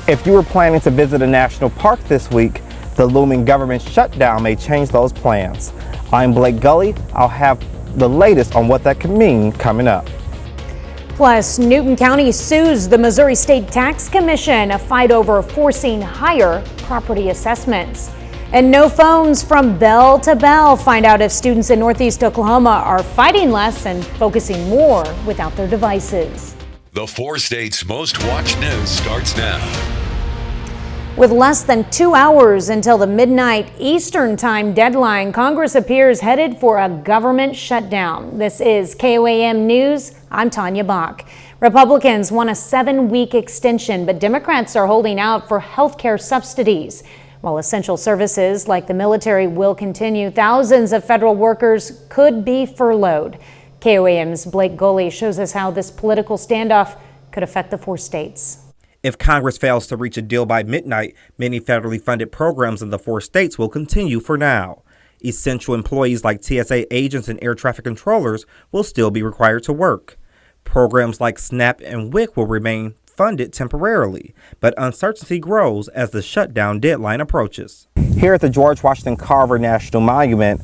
If you were planning to visit a national park this week, the looming government shutdown may change those plans. I'm Blake Gully. I'll have the latest on what that could mean coming up. Plus, Newton County sues the Missouri State Tax Commission, a fight over forcing higher property assessments. And no phones from bell to bell. Find out if students in Northeast Oklahoma are fighting less and focusing more without their devices. The 4 states' most watched news starts now. With less than 2 hours until the midnight Eastern time deadline, Congress appears headed for a government shutdown. This is KOAM News. I'm Tanya Bach. Republicans want a 7-week extension, but Democrats are holding out for health care subsidies. While essential services like the military will continue, thousands of federal workers could be furloughed. KOAM's Blake Gully shows us how this political standoff could affect the 4 states. If Congress fails to reach a deal by midnight, many federally funded programs in the 4 states will continue for now. Essential employees like TSA agents and air traffic controllers will still be required to work. Programs like SNAP and WIC will remain funded temporarily, but uncertainty grows as the shutdown deadline approaches. Here at the George Washington Carver National Monument,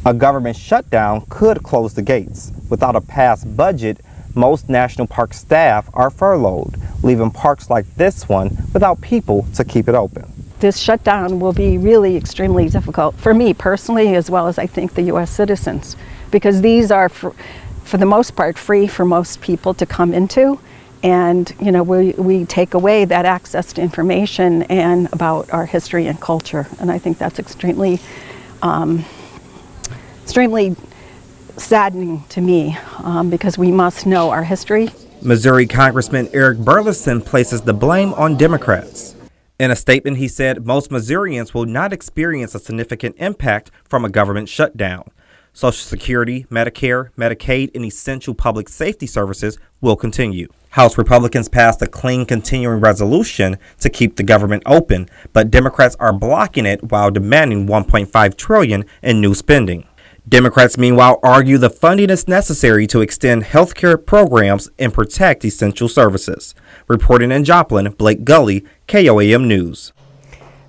a government shutdown could close the gates. Without a passed budget, most national park staff are furloughed, leaving parks like this one without people to keep it open. This shutdown will be really extremely difficult for me personally, as well as I think the U.S. citizens, because these are, for the most part, free for most people to come into. And, you know, we take away that access to information and about our history and culture. And I think that's extremely saddening to me because we must know our history. Missouri Congressman Eric Burleson places the blame on Democrats. In a statement, he said most Missourians will not experience a significant impact from a government shutdown. Social Security, Medicare, Medicaid, and essential public safety services will continue. House Republicans passed a clean continuing resolution to keep the government open, but Democrats are blocking it while demanding $1.5 trillion in new spending. Democrats, meanwhile, argue the funding is necessary to extend health care programs and protect essential services. Reporting in Joplin, Blake Gully, KOAM News.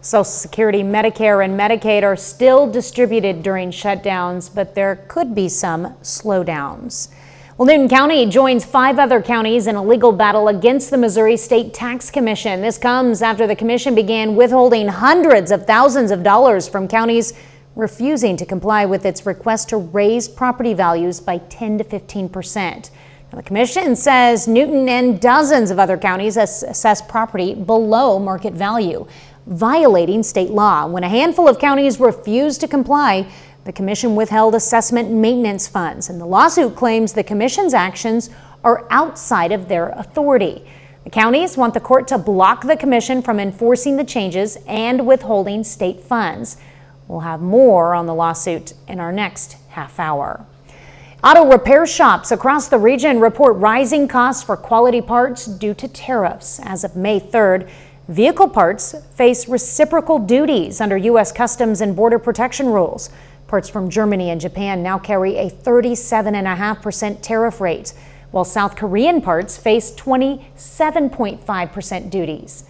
Social Security, Medicare, and Medicaid are still distributed during shutdowns, but there could be some slowdowns. Well, Newton County joins 5 other counties in a legal battle against the Missouri State Tax Commission. This comes after the commission began withholding hundreds of thousands of dollars from counties refusing to comply with its request to raise property values by 10 to 15%. Now, the commission says Newton and dozens of other counties assess property below market value, violating state law. When a handful of counties refused to comply, the commission withheld assessment and maintenance funds, and the lawsuit claims the commission's actions are outside of their authority. The counties want the court to block the commission from enforcing the changes and withholding state funds. We'll have more on the lawsuit in our next half hour. Auto repair shops across the region report rising costs for quality parts due to tariffs. As of May 3rd, vehicle parts face reciprocal duties under U.S. Customs and Border Protection rules. Parts from Germany and Japan now carry a 37.5% tariff rate, while South Korean parts face 27.5% duties.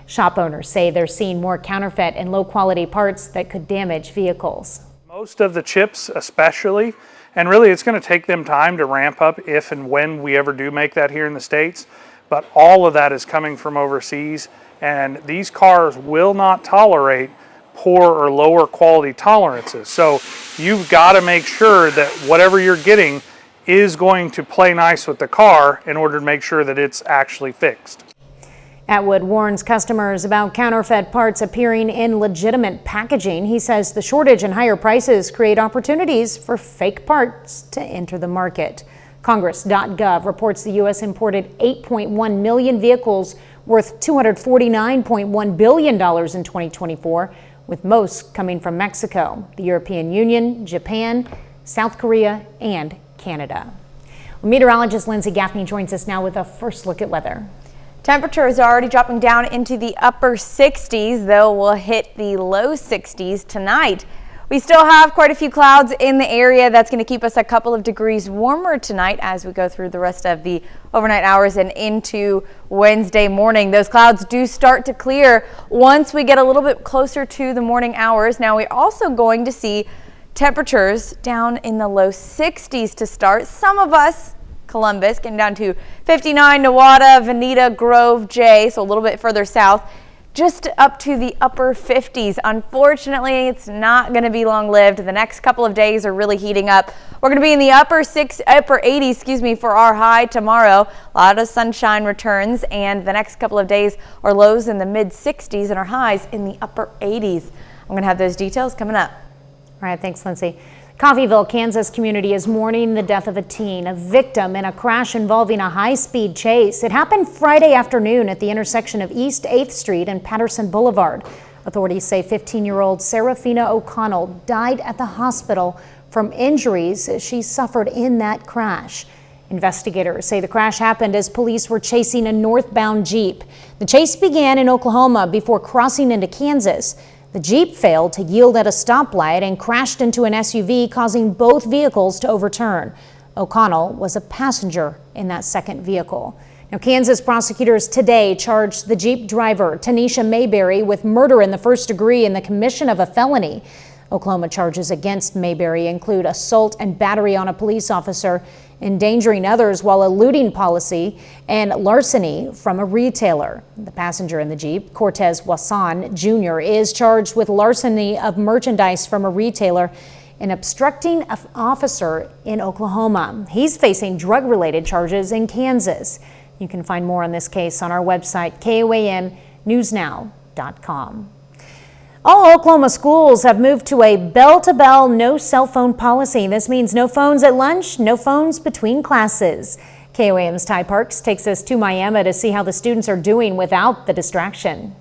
Shop owners say they're seeing more counterfeit and low-quality parts that could damage vehicles. Most of the chips especially, and really it's going to take them time to ramp up if and when we ever do make that here in the States, but all of that is coming from overseas, and these cars will not tolerate poor or lower quality tolerances. So you've got to make sure that whatever you're getting is going to play nice with the car in order to make sure that it's actually fixed. Atwood warns customers about counterfeit parts appearing in legitimate packaging. He says the shortage and higher prices create opportunities for fake parts to enter the market. Congress.gov reports the U.S. imported 8.1 million vehicles worth $249.1 billion in 2024, with most coming from Mexico, the European Union, Japan, South Korea, and Canada. Meteorologist Lindsay Gaffney joins us now with a first look at weather. Temperatures are already dropping down into the upper 60s, though we'll hit the low 60s tonight. We still have quite a few clouds in the area. That's going to keep us a couple of degrees warmer tonight as we go through the rest of the overnight hours and into Wednesday morning. Those clouds do start to clear once we get a little bit closer to the morning hours. Now we're also going to see temperatures down in the low 60s to start. Some of us, Columbus, getting down to 59, Nowata, Veneta, Grove, Jay, so a little bit further south, just up to the upper 50s. Unfortunately, it's not going to be long-lived. The next couple of days are really heating up. We're going to be in the upper 80s, for our high tomorrow. A lot of sunshine returns, and the next couple of days are lows in the mid 60s and our highs in the upper 80s. I'm going to have those details coming up. All right, thanks, Lindsay. Coffeyville, Kansas community is mourning the death of a teen, a victim in a crash involving a high-speed chase. It happened Friday afternoon at the intersection of East 8th Street and Patterson Boulevard. Authorities say 15-year-old Serafina O'Connell died at the hospital from injuries she suffered in that crash. Investigators say the crash happened as police were chasing a northbound Jeep. The chase began in Oklahoma before crossing into Kansas. The Jeep failed to yield at a stoplight and crashed into an SUV, causing both vehicles to overturn. O'Connell was a passenger in that second vehicle. Now, Kansas prosecutors today charged the Jeep driver, Tanisha Mayberry, with murder in the first degree and the commission of a felony. Oklahoma charges against Mayberry include assault and battery on a police officer, endangering others while eluding policy, and larceny from a retailer. The passenger in the Jeep, Cortez Wasan Jr., is charged with larceny of merchandise from a retailer and obstructing an officer in Oklahoma. He's facing drug-related charges in Kansas. You can find more on this case on our website, KOAMNewsNow.com. All Oklahoma schools have moved to a bell-to-bell, no cell phone policy. This means no phones at lunch, no phones between classes. KOAM's Ty Parks takes us to Miami to see how the students are doing without the distraction.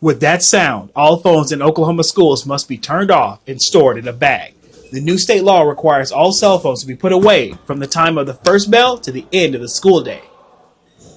With that sound, all phones in Oklahoma schools must be turned off and stored in a bag. The new state law requires all cell phones to be put away from the time of the first bell to the end of the school day.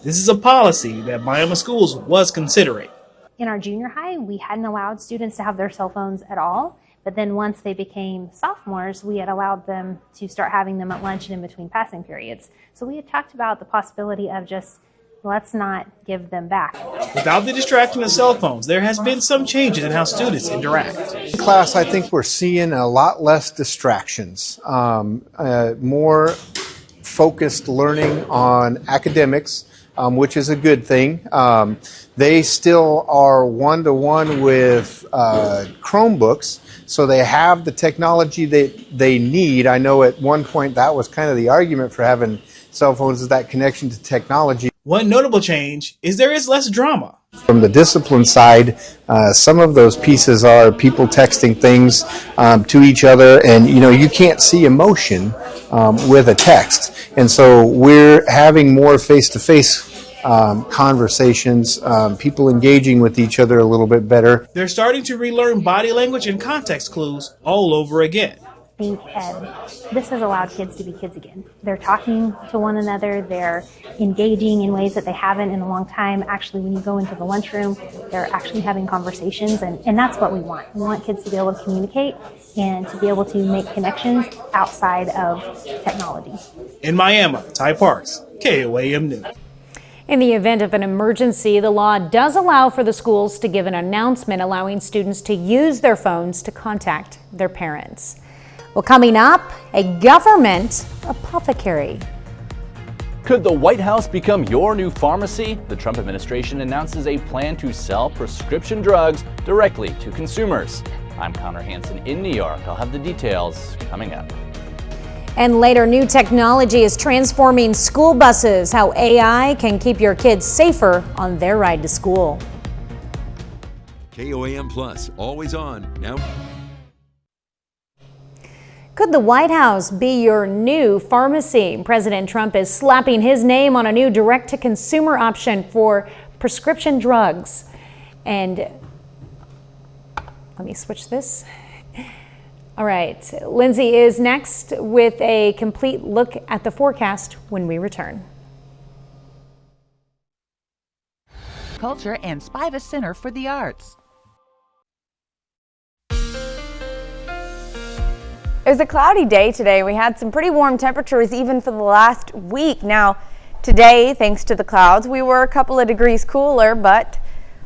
This is a policy that Miami schools was considering. In our junior high, we hadn't allowed students to have their cell phones at all. But then once they became sophomores, we had allowed them to start having them at lunch and in between passing periods. So we had talked about the possibility of just, let's not give them back. Without the distraction of cell phones, there has been some changes in how students interact. In class, I think we're seeing a lot less distractions, more focused learning on academics, which is a good thing. They still are one-to-one with Chromebooks, so they have the technology that they need. I know at one point that was kind of the argument for having cell phones, is that connection to technology. One notable change is there is less drama. From the discipline side, some of those pieces are people texting things to each other, and you can't see emotion with a text. And so we're having more face-to-face conversations, people engaging with each other a little bit better. They're starting to relearn body language and context clues all over again. I think this has allowed kids to be kids again. They're talking to one another, they're engaging in ways that they haven't in a long time. Actually, when you go into the lunchroom, they're actually having conversations, and that's what we want. We want kids to be able to communicate and to be able to make connections outside of technology. In Miami, Ty Parks, KOAM News. In the event of an emergency, the law does allow for the schools to give an announcement allowing students to use their phones to contact their parents. Well, coming up, a government apothecary. Could the White House become your new pharmacy? The Trump administration announces a plan to sell prescription drugs directly to consumers. I'm Connor Hansen in New York. I'll have the details coming up. And later, new technology is transforming school buses, how AI can keep your kids safer on their ride to school. KOAM Plus, always on. Now. Could the White House be your new pharmacy? President Trump is slapping his name on a new direct-to-consumer option for prescription drugs. And let me switch this. All right, Lindsay is next with a complete look at the forecast when we return. Culture and Spiva Center for the Arts. It was a cloudy day today. We had some pretty warm temperatures even for the last week. Now, today, thanks to the clouds, we were a couple of degrees cooler, but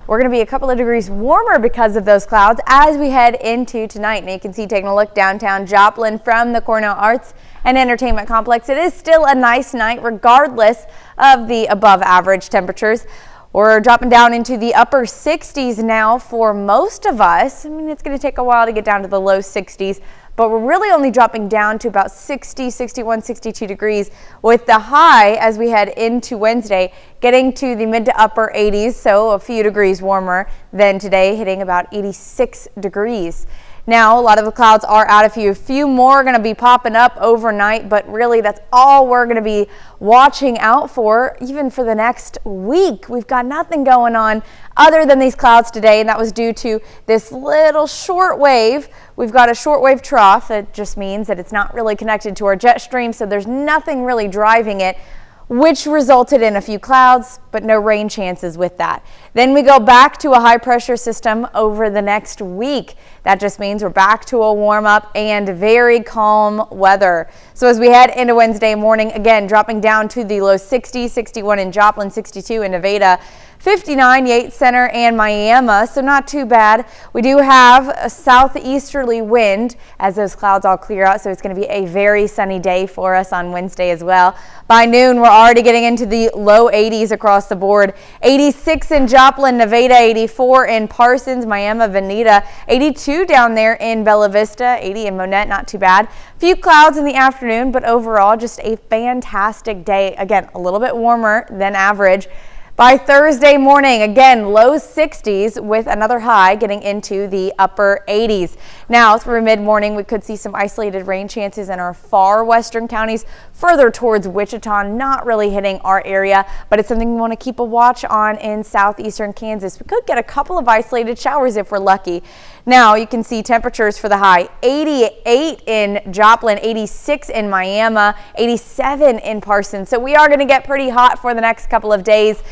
we're going to be a couple of degrees warmer because of those clouds as we head into tonight. Now you can see, taking a look downtown Joplin from the Cornell Arts and Entertainment Complex, it is still a nice night regardless of the above average temperatures. We're dropping down into the upper 60s now for most of us. I mean, it's going to take a while to get down to the low 60s, but we're really only dropping down to about 60, 61, 62 degrees, with the high as we head into Wednesday getting to the mid to upper 80s, so a few degrees warmer than today, hitting about 86 degrees. Now, a lot of the clouds are out. A few more are going to be popping up overnight, but really that's all we're going to be watching out for even for the next week. We've got nothing going on other than these clouds today, and that was due to this little short wave. We've got a short wave trough. That just means that it's not really connected to our jet stream, so there's nothing really driving it, which resulted in a few clouds, but no rain chances with that. Then we go back to a high pressure system over the next week. That just means we're back to a warm up and very calm weather. So as we head into Wednesday morning, again, dropping down to the low 60s, 61 in Joplin, 62 in Nevada, 59 Yates Center and Miami, so not too bad. We do have a southeasterly wind as those clouds all clear out, so it's going to be a very sunny day for us on Wednesday as well. By noon, we're already getting into the low 80s across the board. 86 in Joplin, Nevada, 84 in Parsons, Miami, Veneta, 82 down there in Bella Vista, 80 in Monette, not too bad. Few clouds in the afternoon, but overall just a fantastic day. Again, a little bit warmer than average. By Thursday morning, again, low 60s with another high getting into the upper 80s. Now, through mid-morning, we could see some isolated rain chances in our far western counties, further towards Wichita, not really hitting our area, but it's something we want to keep a watch on in southeastern Kansas. We could get a couple of isolated showers if we're lucky. Now, you can see temperatures for the high: 88 in Joplin, 86 in Miami, 87 in Parsons. So we are going to get pretty hot for the next couple of days.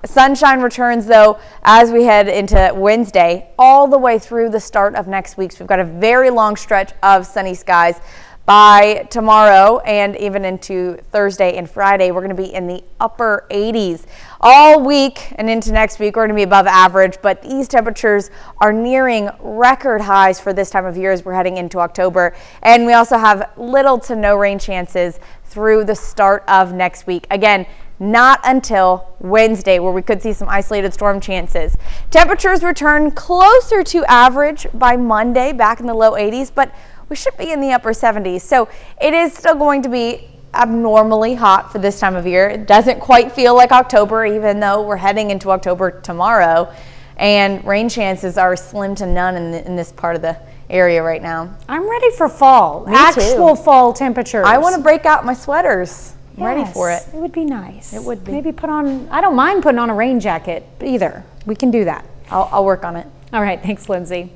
Sunshine returns, though, as we head into Wednesday all the way through the start of next week. So we've got a very long stretch of sunny skies. By tomorrow and even into Thursday and Friday, we're going to be in the upper 80s. All week and into next week, we're going to be above average, but these temperatures are nearing record highs for this time of year as we're heading into October. And we also have little to no rain chances through the start of next week. Again, not until Wednesday, where we could see some isolated storm chances. Temperatures return closer to average by Monday, back in the low 80s, but we should be in the upper 70s. So it is still going to be abnormally hot for this time of year. It doesn't quite feel like October, even though we're heading into October tomorrow. And rain chances are slim to none in this part of the area right now. I'm ready for fall. Me Actual too. Fall temperatures. I want to break out my sweaters. I'm ready for it. It would be nice. It would be. Maybe put on, I don't mind putting on a rain jacket either. We can do that. I'll work on it. All right, thanks, Lindsay.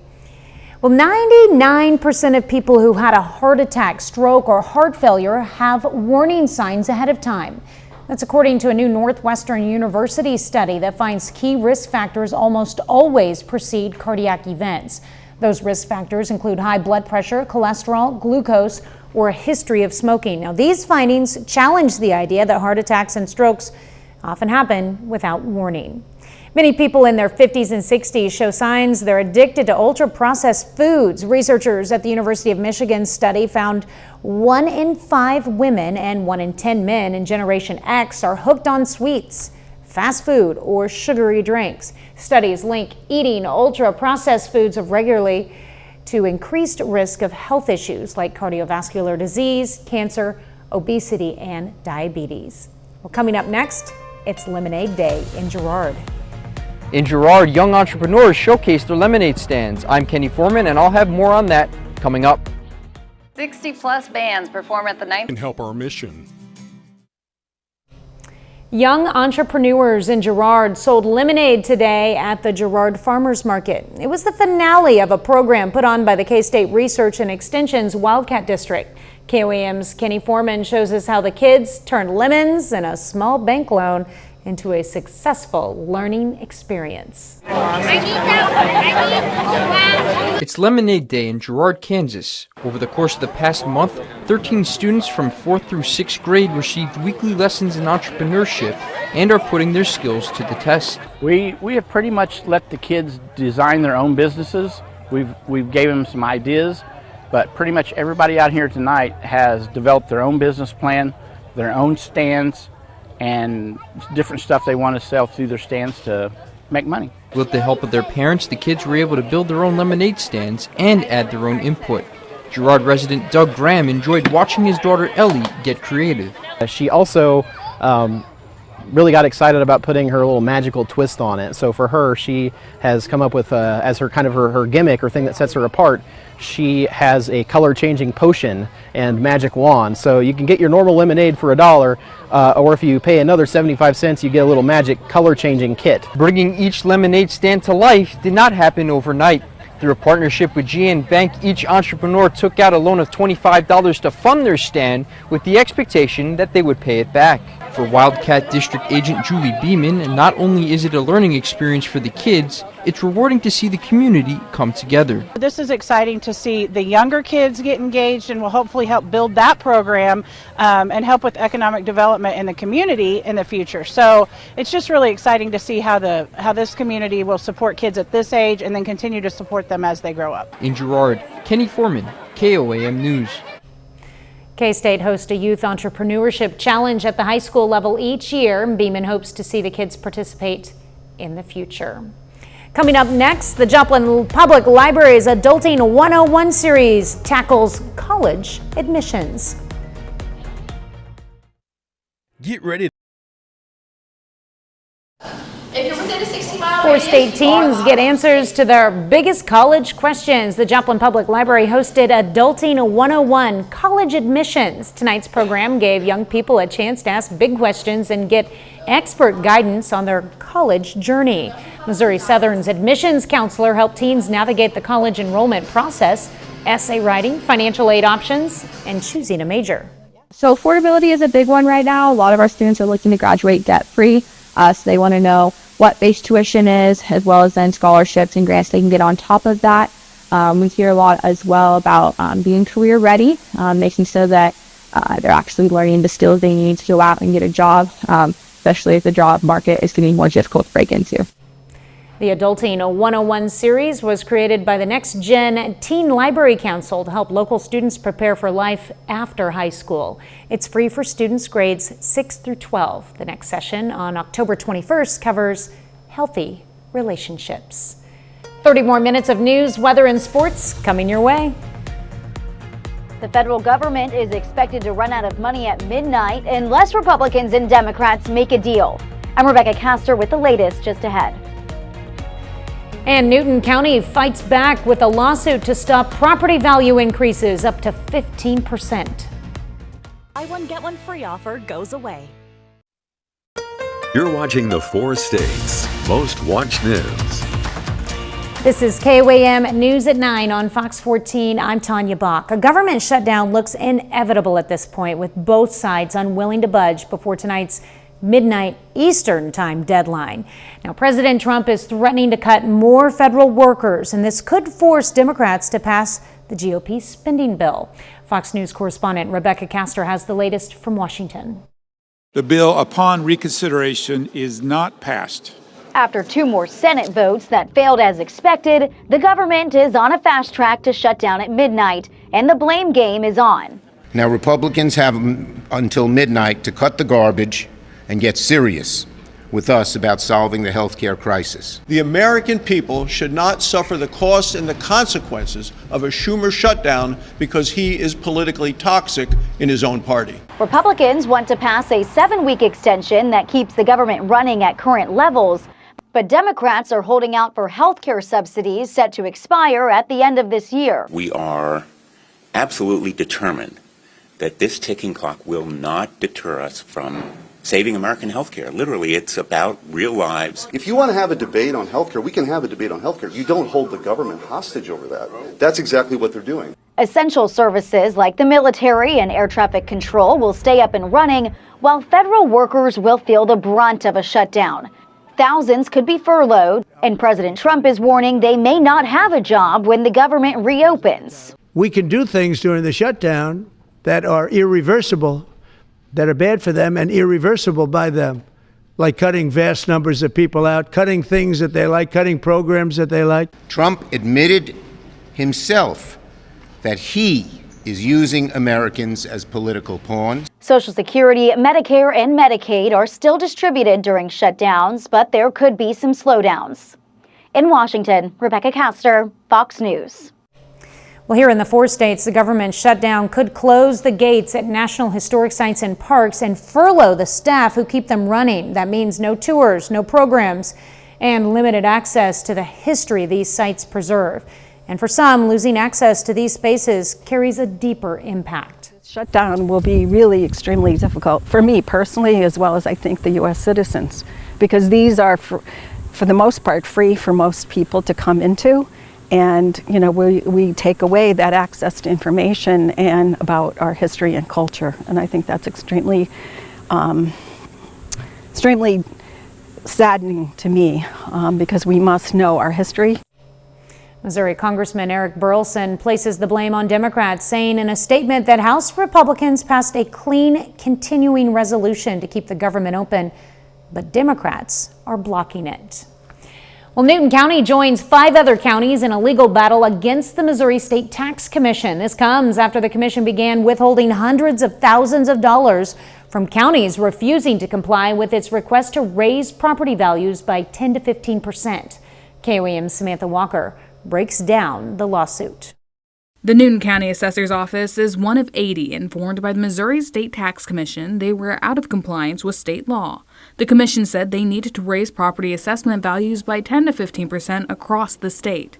Well, 99% of people who had a heart attack, stroke, or heart failure have warning signs ahead of time. That's according to a new Northwestern University study that finds key risk factors almost always precede cardiac events. Those risk factors include high blood pressure, cholesterol, glucose, or a history of smoking. Now, these findings challenge the idea that heart attacks and strokes often happen without warning. Many people in their 50s and 60s show signs they're addicted to ultra-processed foods. Researchers at the University of Michigan study found 1 in 5 women and 1 in 10 men in Generation X are hooked on sweets, fast food, or sugary drinks. Studies link eating ultra-processed foods regularly to increased risk of health issues like cardiovascular disease, cancer, obesity, and diabetes. Well, coming up next, it's Lemonade Day in Girard. In Girard, young entrepreneurs showcase their lemonade stands. I'm Kenny Foreman, and I'll have more on that coming up. 60-plus bands perform at the 9th and help our mission. Young entrepreneurs in Girard sold lemonade today at the Girard Farmers Market. It was the finale of a program put on by the K-State Research and Extension's Wildcat District. KOAM's Kenny Foreman shows us how the kids turned lemons and a small bank loan into a successful learning experience. It's Lemonade Day in Girard, Kansas. Over the course of the past month, 13 students from 4th through 6th grade received weekly lessons in entrepreneurship and are putting their skills to the test. We have pretty much let the kids design their own businesses. We've gave them some ideas, but pretty much everybody out here tonight has developed their own business plan, their own stands, and different stuff they want to sell through their stands to make money. With the help of their parents, the kids were able to build their own lemonade stands and add their own input. Girard resident Doug Graham enjoyed watching his daughter Ellie get creative. She also really got excited about putting her little magical twist on it. So for her, she has come up with, as her kind of her gimmick or thing that sets her apart, she has a color-changing potion and magic wand. So you can get your normal lemonade for $1, or if you pay another 75 cents, you get a little magic color-changing kit. Bringing each lemonade stand to life did not happen overnight. Through a partnership with GN Bank, each entrepreneur took out a loan of $25 to fund their stand with the expectation that they would pay it back. For Wildcat District Agent Julie Beeman, not only is it a learning experience for the kids, it's rewarding to see the community come together. This is exciting to see the younger kids get engaged and will hopefully help build that program and help with economic development in the community in the future. So it's just really exciting to see how this community will support kids at this age and then continue to support them as they grow up. In Girard, Kenny Foreman, KOAM News. K-State hosts a youth entrepreneurship challenge at the high school level each year. Beeman hopes to see the kids participate in the future. Coming up next, the Joplin Public Library's Adulting 101 series tackles college admissions. Get ready. If you're within a 60-mile Four state teams get answers to their biggest college questions. The Joplin Public Library hosted Adulting 101 College Admissions. Tonight's program gave young people a chance to ask big questions and get expert guidance on their college journey. Missouri Southern's admissions counselor helped teens navigate the college enrollment process, essay writing, financial aid options, and choosing a major. So affordability is a big one right now. A lot of our students are looking to graduate debt-free. So they want to know what base tuition is, as well as then scholarships and grants they can get on top of that. We hear a lot as well about being career ready, making sure that they're actually learning the skills they need to go out and get a job, especially if the job market is getting more difficult to break into. The Adulting 101 series was created by the Next Gen Teen Library Council to help local students prepare for life after high school. It's free for students grades 6 through 12. The next session on October 21st covers healthy relationships. 30 more minutes of news, weather, and sports coming your way. The federal government is expected to run out of money at midnight unless Republicans and Democrats make a deal. I'm Rebecca Castor with the latest just ahead. And Newton County fights back with a lawsuit to stop property value increases up to 15%. Buy one, get one free offer goes away. You're watching the 4 states' most watched news. This is KOAM News at 9 on Fox 14. I'm Tanya Bach. A government shutdown looks inevitable at this point, with both sides unwilling to budge before tonight's midnight Eastern time deadline. Now, President Trump is threatening to cut more federal workers, and this could force Democrats to pass the GOP spending bill. Fox News correspondent Rebecca Castor has the latest from Washington. The bill, upon reconsideration, is not passed. After 2 more Senate votes that failed as expected, the government is on a fast track to shut down at midnight, and the blame game is on. Now, Republicans have until midnight to cut the garbage and get serious with us about solving the health care crisis. The American people should not suffer the costs and the consequences of a Schumer shutdown because he is politically toxic in his own party. Republicans want to pass a 7-week extension that keeps the government running at current levels, but Democrats are holding out for health care subsidies set to expire at the end of this year. We are absolutely determined that this ticking clock will not deter us from saving American healthcare. Literally, it's about real lives. If you want to have a debate on healthcare, we can have a debate on healthcare. You don't hold the government hostage over that. That's exactly what they're doing. Essential services like the military and air traffic control will stay up and running, while federal workers will feel the brunt of a shutdown. Thousands could be furloughed, and President Trump is warning they may not have a job when the government reopens. We can do things during the shutdown that are irreversible, that are bad for them and irreversible by them, like cutting vast numbers of people out, cutting things that they like, cutting programs that they like. Trump admitted himself that he is using Americans as political pawns. Social Security, Medicare, and Medicaid are still distributed during shutdowns, but there could be some slowdowns. In Washington, Rebecca Castor, Fox News. Well, here in the 4 states, the government shutdown could close the gates at National Historic Sites and Parks and furlough the staff who keep them running. That means no tours, no programs, and limited access to the history these sites preserve. And for some, losing access to these spaces carries a deeper impact. Shutdown will be really extremely difficult for me personally, as well as I think the U.S. citizens, because these are, for the most part, free for most people to come into. And, you know, we take away that access to information and about our history and culture. And I think that's extremely saddening to me because we must know our history. Missouri Congressman Eric Burleson places the blame on Democrats, saying in a statement that House Republicans passed a clean, continuing resolution to keep the government open, but Democrats are blocking it. Well, Newton County joins 5 other counties in a legal battle against the Missouri State Tax Commission. This comes after the commission began withholding hundreds of thousands of dollars from counties refusing to comply with its request to raise property values by 10 to 15%. KOAM's Samantha Walker breaks down the lawsuit. The Newton County Assessor's Office is one of 80 informed by the Missouri State Tax Commission they were out of compliance with state law. The commission said they needed to raise property assessment values by 10 to 15% across the state.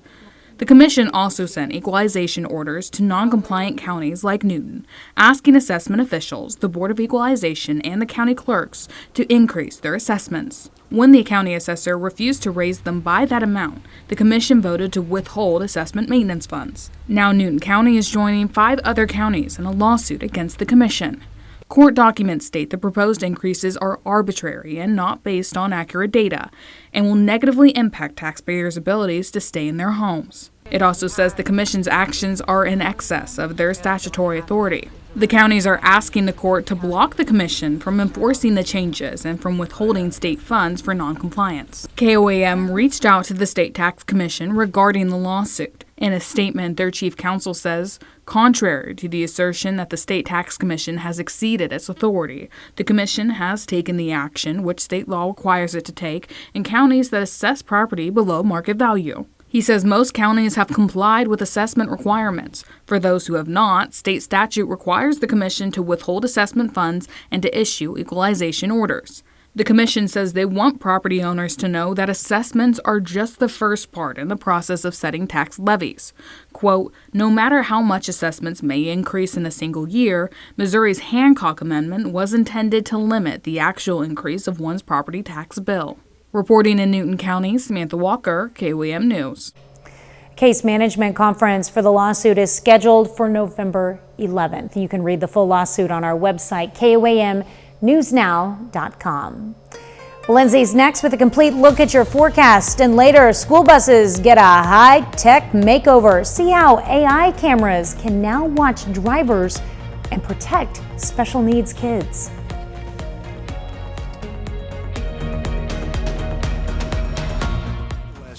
The commission also sent equalization orders to non-compliant counties like Newton, asking assessment officials, the Board of Equalization, and the county clerks to increase their assessments. When the county assessor refused to raise them by that amount, the commission voted to withhold assessment maintenance funds. Now Newton County is joining 5 other counties in a lawsuit against the commission. Court documents state the proposed increases are arbitrary and not based on accurate data, and will negatively impact taxpayers' abilities to stay in their homes. It also says the commission's actions are in excess of their statutory authority. The counties are asking the court to block the commission from enforcing the changes and from withholding state funds for noncompliance. KOAM reached out to the State Tax Commission regarding the lawsuit. In a statement, their chief counsel says, contrary to the assertion that the State Tax Commission has exceeded its authority, the commission has taken the action which state law requires it to take in counties that assess property below market value. He says most counties have complied with assessment requirements. For those who have not, state statute requires the commission to withhold assessment funds and to issue equalization orders. The commission says they want property owners to know that assessments are just the first part in the process of setting tax levies. Quote, no matter how much assessments may increase in a single year, Missouri's Hancock Amendment was intended to limit the actual increase of one's property tax bill. Reporting in Newton County, Samantha Walker, KOAM News. Case management conference for the lawsuit is scheduled for November 11th. You can read the full lawsuit on our website, KOAMnewsnow.com. Lindsay's next with a complete look at your forecast, and later, school buses get a high-tech makeover. See how AI cameras can now watch drivers and protect special needs kids.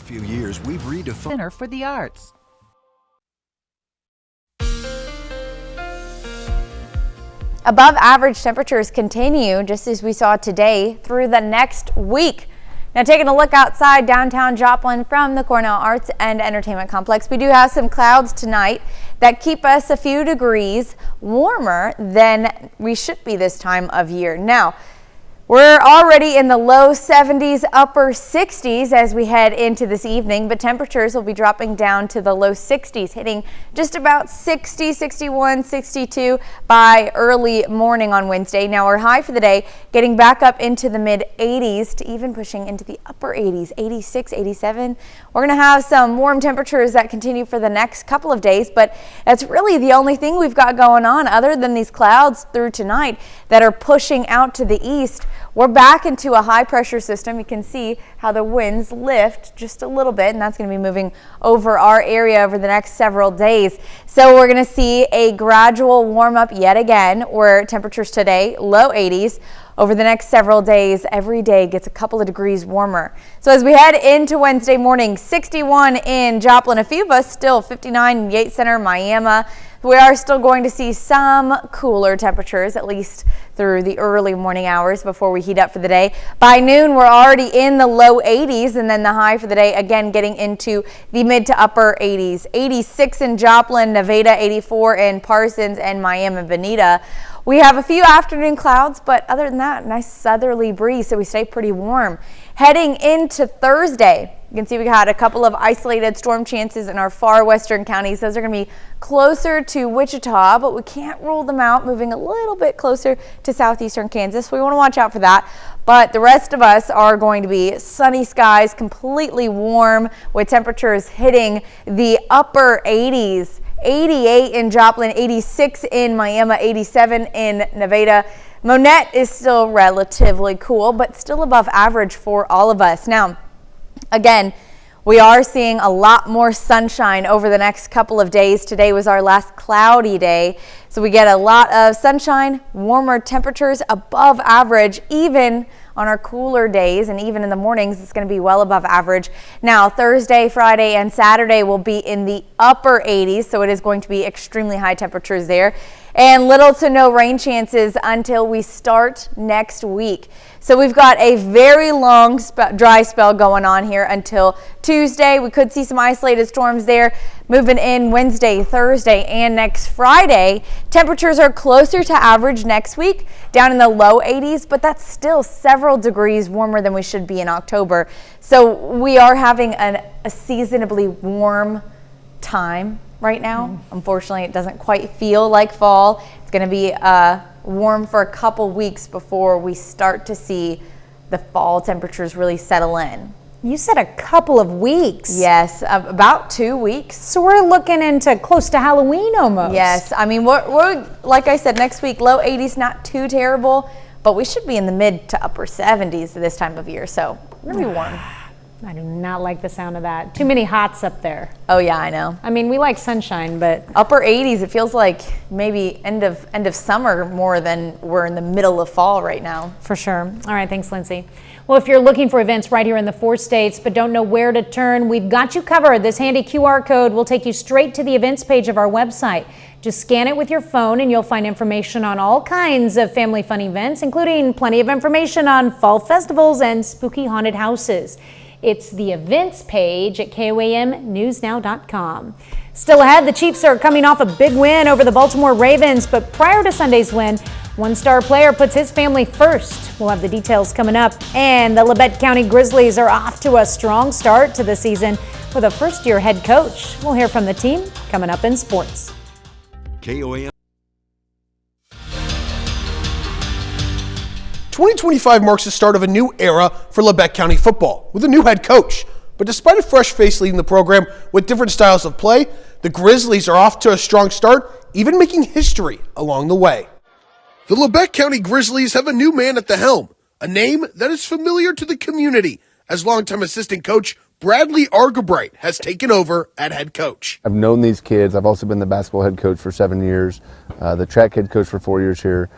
Few years, we've redefined Center for the Arts. Above average temperatures continue, just as we saw today, through the next week. Now, taking a look outside downtown Joplin from the Cornell Arts and Entertainment Complex, we do have some clouds tonight that keep us a few degrees warmer than we should be this time of year. Now, We're already in the low 70s, upper 60s as we head into this evening, but temperatures will be dropping down to the low 60s, hitting just about 60, 61, 62 by early morning on Wednesday. Now our high for the day getting back up into the mid 80s to even pushing into the upper 80s, 86, 87. We're going to have some warm temperatures that continue for the next couple of days, but that's really the only thing we've got going on other than these clouds through tonight that are pushing out to the east. We're back into a high pressure system. You can see how the winds lift just a little bit, and that's going to be moving over our area over the next several days. So we're going to see a gradual warm up yet again, where temperatures today low 80s. Over the next several days, every day gets a couple of degrees warmer. So as we head into Wednesday morning, 61 in Joplin, a few of us still 59 in Yates Center, Miami. We are still going to see some cooler temperatures, at least through the early morning hours before we heat up for the day. By noon, we're already in the low 80s, and then the high for the day, again, getting into the mid to upper 80s. 86 in Joplin, Nevada, 84 in Parsons and Miami Bonita. We have a few afternoon clouds, but other than that, nice southerly breeze, so we stay pretty warm. Heading into Thursday, you can see we had a couple of isolated storm chances in our far western counties. Those are going to be closer to Wichita, but we can't rule them out, moving a little bit closer to southeastern Kansas. So we want to watch out for that. But the rest of us are going to be sunny skies, completely warm, with temperatures hitting the upper 80s. 88 in Joplin, 86 in Miami, 87 in Nevada. Monette is still relatively cool, but still above average for all of us. Now, again, we are seeing a lot more sunshine over the next couple of days. Today was our last cloudy day, so we get a lot of sunshine, warmer temperatures above average, even on our cooler days, and even in the mornings it's going to be well above average. Now Thursday, Friday, and Saturday will be in the upper 80s, so it is going to be extremely high temperatures there, and little to no rain chances until we start next week. So we've got a very long dry spell going on here until Tuesday. We could see some isolated storms there moving in Wednesday, Thursday, and next Friday. Temperatures are closer to average next week, down in the low 80s, but that's still several degrees warmer than we should be in October. So we are having a seasonably warm time right now. Unfortunately, it doesn't quite feel like fall. It's going to be warm for a couple weeks before we start to see the fall temperatures really settle in. You said a couple of weeks. Yes, about 2 weeks. So we're looking into close to Halloween almost. Yes, I mean, we're like I said, next week, low 80s, not too terrible, but we should be in the mid to upper 70s this time of year, so we're going to be warm. I do not like the sound of that. Too many hots up there. Oh yeah, I know. I mean, we like sunshine, but upper 80s, it feels like maybe end of summer more than we're in the middle of fall right now. For sure. All right, thanks, Lindsay. Well, if you're looking for events right here in the 4 states but don't know where to turn, we've got you covered. This handy QR code will take you straight to the events page of our website. Just scan it with your phone and you'll find information on all kinds of family fun events, including plenty of information on fall festivals and spooky haunted houses. It's the events page at KOAMnewsnow.com. Still ahead, the Chiefs are coming off a big win over the Baltimore Ravens, but prior to Sunday's win, one star player puts his family first. We'll have the details coming up. And the Labette County Grizzlies are off to a strong start to the season with a first-year head coach. We'll hear from the team coming up in sports. KOAM. 2025 marks the start of a new era for Labette County football with a new head coach. But despite a fresh face leading the program with different styles of play, the Grizzlies are off to a strong start, even making history along the way. The Labette County Grizzlies have a new man at the helm, a name that is familiar to the community, as longtime assistant coach Bradley Argabright has taken over at head coach. I've known these kids. I've also been the basketball head coach for 7 years, the track head coach for 4 years here.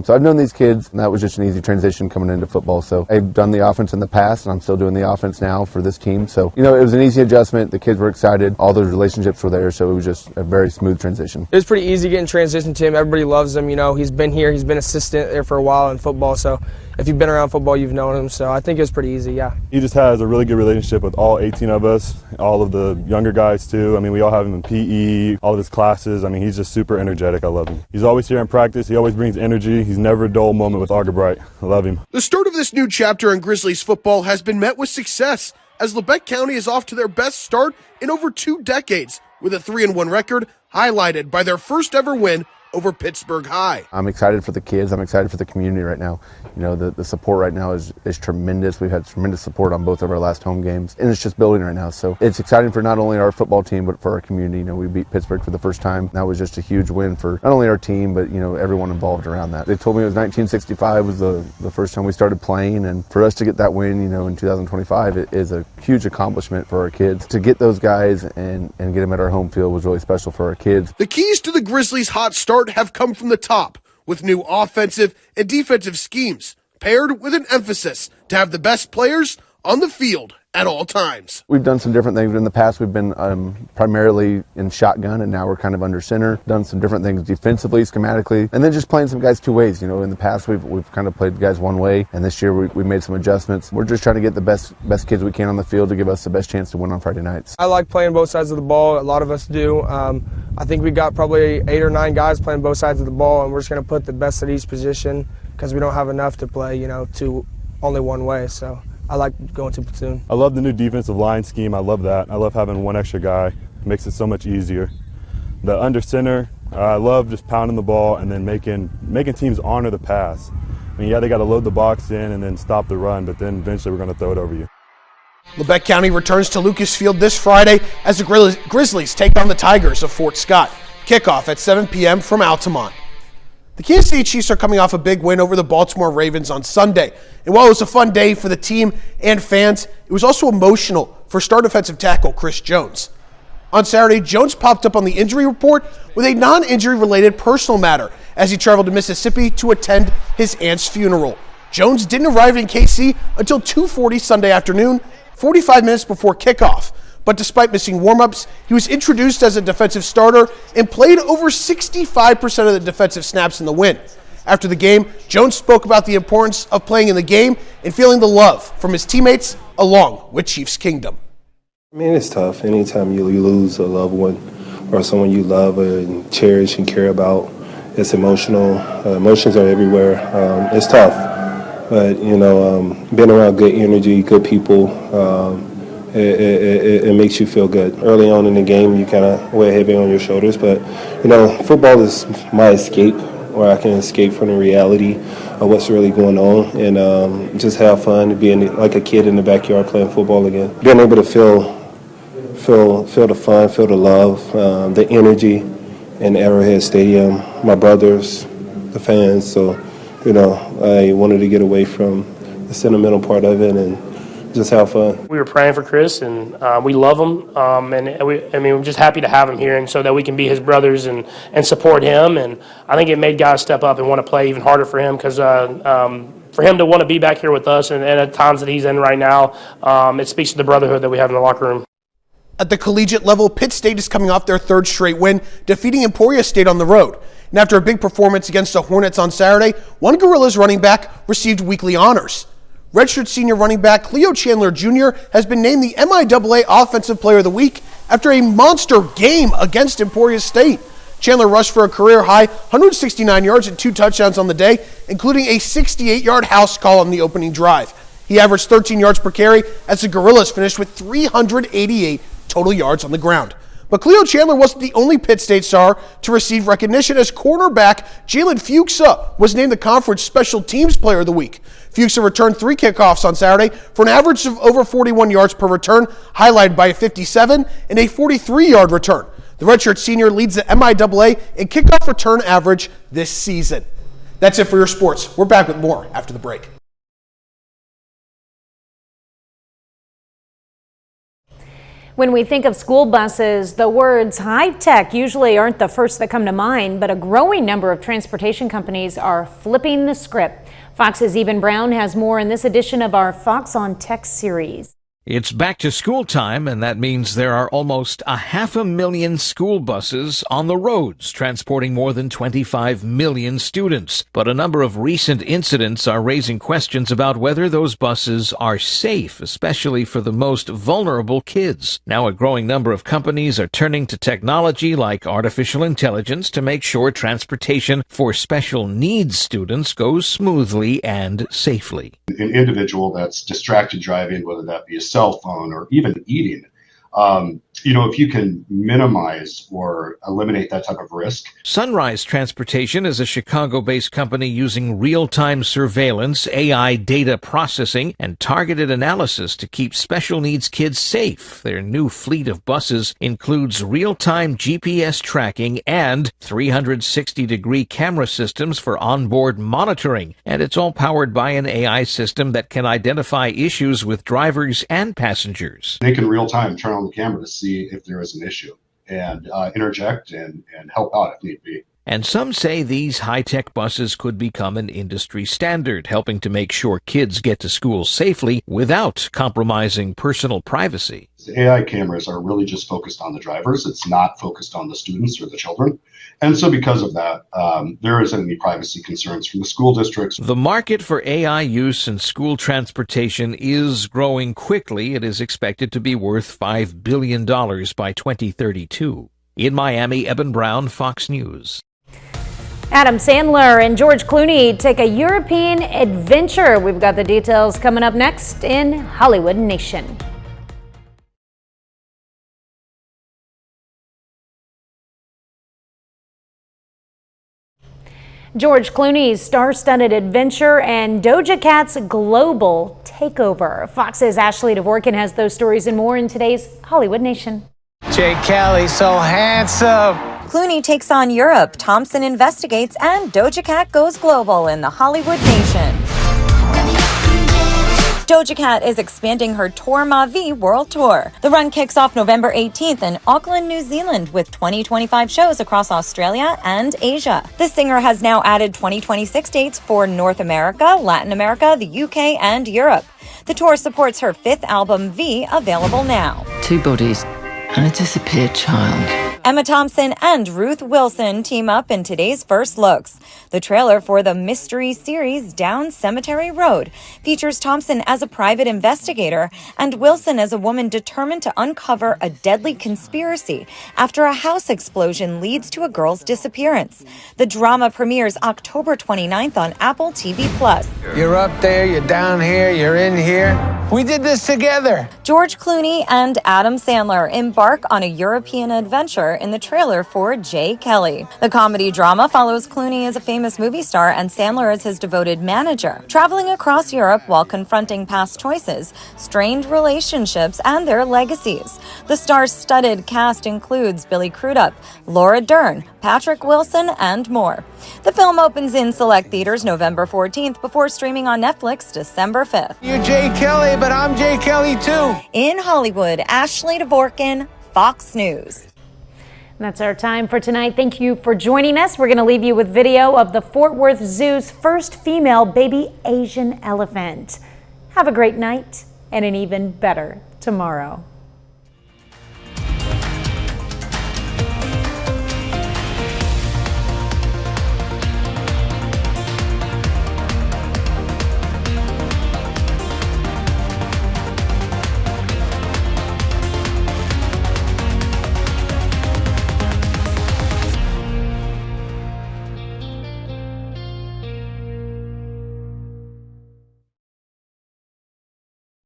So I've known these kids, and that was just an easy transition coming into football. So I've done the offense in the past, and I'm still doing the offense now for this team. So, it was an easy adjustment. The kids were excited. All those relationships were there, so it was just a very smooth transition. It was pretty easy getting transition to him. Everybody loves him. He's been here. He's been assistant there for a while in football, so if you've been around football, you've known him. So I think it was pretty easy, yeah. He just has a really good relationship with all 18 of us, all of the younger guys too. I mean, we all have him in PE, all of his classes. I mean, he's just super energetic. I love him. He's always here in practice. He always brings energy. He's never a dull moment with Auger Bright. I love him. The start of this new chapter in Grizzlies football has been met with success, as Lebec County is off to their best start in over 2 decades, with a 3-1 record highlighted by their first ever win over Pittsburgh High. I'm excited for the kids. I'm excited for the community right now. You know, the support right now is tremendous. We've had tremendous support on both of our last home games, and it's just building right now. So it's exciting for not only our football team, but for our community. You know, we beat Pittsburgh for the first time. That was just a huge win for not only our team, but, you know, everyone involved around that. They told me it was 1965 was the first time we started playing, and for us to get that win, you know, in 2025, it is a huge accomplishment for our kids. To get those guys and get them at our home field was really special for our kids. The keys to the Grizzlies' hot start have come from the top, with new offensive and defensive schemes, paired with an emphasis to have the best players on the field at all times. We've done some different things. In the past, we've been primarily in shotgun, and now we're kind of under center. Done some different things defensively, schematically, and then just playing some guys 2 ways. You know, in the past, we've kind of played guys 1 way, and this year we made some adjustments. We're just trying to get the best kids we can on the field to give us the best chance to win on Friday nights. I like playing both sides of the ball. A lot of us do. I think we got probably 8 or 9 guys playing both sides of the ball, and we're just going to put the best at each position because we don't have enough to play, you know, to only 1 way. So I like going to platoon. I love the new defensive line scheme. I love that. I love having 1 extra guy. It makes it so much easier. The under center, I love just pounding the ball and then making teams honor the pass. I mean, yeah, they got to load the box in and then stop the run, but then eventually we're going to throw it over you. Lebec County returns to Lucas Field this Friday as the Grizzlies take on the Tigers of Fort Scott. Kickoff at 7 p.m. from Altamont. The Kansas City Chiefs are coming off a big win over the Baltimore Ravens on Sunday. And while it was a fun day for the team and fans, it was also emotional for star defensive tackle Chris Jones. On Saturday, Jones popped up on the injury report with a non-injury related personal matter as he traveled to Mississippi to attend his aunt's funeral. Jones didn't arrive in KC until 2:40 Sunday afternoon, 45 minutes before kickoff. But despite missing warm-ups, he was introduced as a defensive starter and played over 65% of the defensive snaps in the win. After the game, Jones spoke about the importance of playing in the game and feeling the love from his teammates along with Chiefs Kingdom. I mean, it's tough. Anytime you lose a loved one or someone you love and cherish and care about, it's emotional. Emotions are everywhere. It's tough. But, you know, being around good energy, good people, it makes you feel good. Early on in the game, you kind of wear heavy on your shoulders, but, you know, football is my escape, where I can escape from the reality of what's really going on and just have fun, being like a kid in the backyard playing football again. Being able to feel the fun, feel the love, the energy in Arrowhead Stadium, my brothers, the fans. So, you know, I wanted to get away from the sentimental part of it and just have fun. We were praying for Chris, and we love him, and we're just happy to have him here, and so that we can be his brothers and support him. And I think it made guys step up and want to play even harder for him because for him to want to be back here with us and at times that he's in right now, it speaks to the brotherhood that we have in the locker room. At the collegiate level, Pitt State is coming off their 3rd straight win, defeating Emporia State on the road. And after a big performance against the Hornets on Saturday, one Gorillas running back received weekly honors. Redshirt senior running back Cleo Chandler Jr. has been named the MIAA Offensive Player of the Week after a monster game against Emporia State. Chandler rushed for a career-high 169 yards and 2 touchdowns on the day, including a 68-yard house call on the opening drive. He averaged 13 yards per carry as the Gorillas finished with 388 total yards on the ground. But Cleo Chandler wasn't the only Pitt State star to receive recognition, as cornerback Jalen Fuchsa was named the Conference Special Teams Player of the Week. Fuchsa returned 3 kickoffs on Saturday for an average of over 41 yards per return, highlighted by a 57 and a 43-yard return. The redshirt senior leads the MIAA in kickoff return average this season. That's it for your sports. We're back with more after the break. When we think of school buses, the words high-tech usually aren't the first that come to mind, but a growing number of transportation companies are flipping the script. Fox's Eben Brown has more in this edition of our Fox on Tech series. It's back to school time, and that means there are almost 500,000 school buses on the roads, transporting more than 25 million students. But a number of recent incidents are raising questions about whether those buses are safe, especially for the most vulnerable kids. Now a growing number of companies are turning to technology like artificial intelligence to make sure transportation for special needs students goes smoothly and safely. An individual that's distracted driving, whether that be a cell phone or even eating, if you can minimize or eliminate that type of risk. Sunrise Transportation is a Chicago-based company using real-time surveillance, AI data processing, and targeted analysis to keep special needs kids safe. Their new fleet of buses includes real-time GPS tracking and 360-degree camera systems for onboard monitoring, and it's all powered by an AI system that can identify issues with drivers and passengers. They can real-time turn on the camera to see if there is an issue and interject and help out if need be. And some say these high-tech buses could become an industry standard, helping to make sure kids get to school safely without compromising personal privacy. The AI cameras are really just focused on the drivers. It's not focused on the students or the children. And so because of that, there isn't any privacy concerns from the school districts. The market for AI use in school transportation is growing quickly. It is expected to be worth $5 billion by 2032. In Miami, Eben Brown, Fox News. Adam Sandler and George Clooney take a European adventure. We've got the details coming up next in Hollywood Nation. George Clooney's star-studded adventure and Doja Cat's global takeover. Fox's Ashley Dvorkin has those stories and more in today's Hollywood Nation. Jay Kelly, so handsome. Clooney takes on Europe, Thompson investigates, and Doja Cat goes global in the Hollywood Nation. Doja Cat is expanding her Tour Ma Vie World Tour. The run kicks off November 18th in Auckland, New Zealand, with 2025 shows across Australia and Asia. The singer has now added 2026 dates for North America, Latin America, the UK, and Europe. The tour supports her 5th album, V, available now. 2 bodies and a disappeared child. Emma Thompson and Ruth Wilson team up in today's first looks. The trailer for the mystery series Down Cemetery Road features Thompson as a private investigator and Wilson as a woman determined to uncover a deadly conspiracy after a house explosion leads to a girl's disappearance. The drama premieres October 29th on Apple TV+. You're up there, you're down here, you're in here. We did this together. George Clooney and Adam Sandler embark on a European adventure in the trailer for Jay Kelly. The comedy drama follows Clooney as a famous movie star and Sandler as his devoted manager, traveling across Europe while confronting past choices, strained relationships, and their legacies. The star-studded cast includes Billy Crudup, Laura Dern, Patrick Wilson, and more. The film opens in select theaters November 14th before streaming on Netflix December 5th. You're Jay Kelly, but I'm Jay Kelly too. In Hollywood, Ashley Dvorkin, Fox News. That's our time for tonight. Thank you for joining us. We're going to leave you with video of the Fort Worth Zoo's first female baby Asian elephant. Have a great night and an even better tomorrow.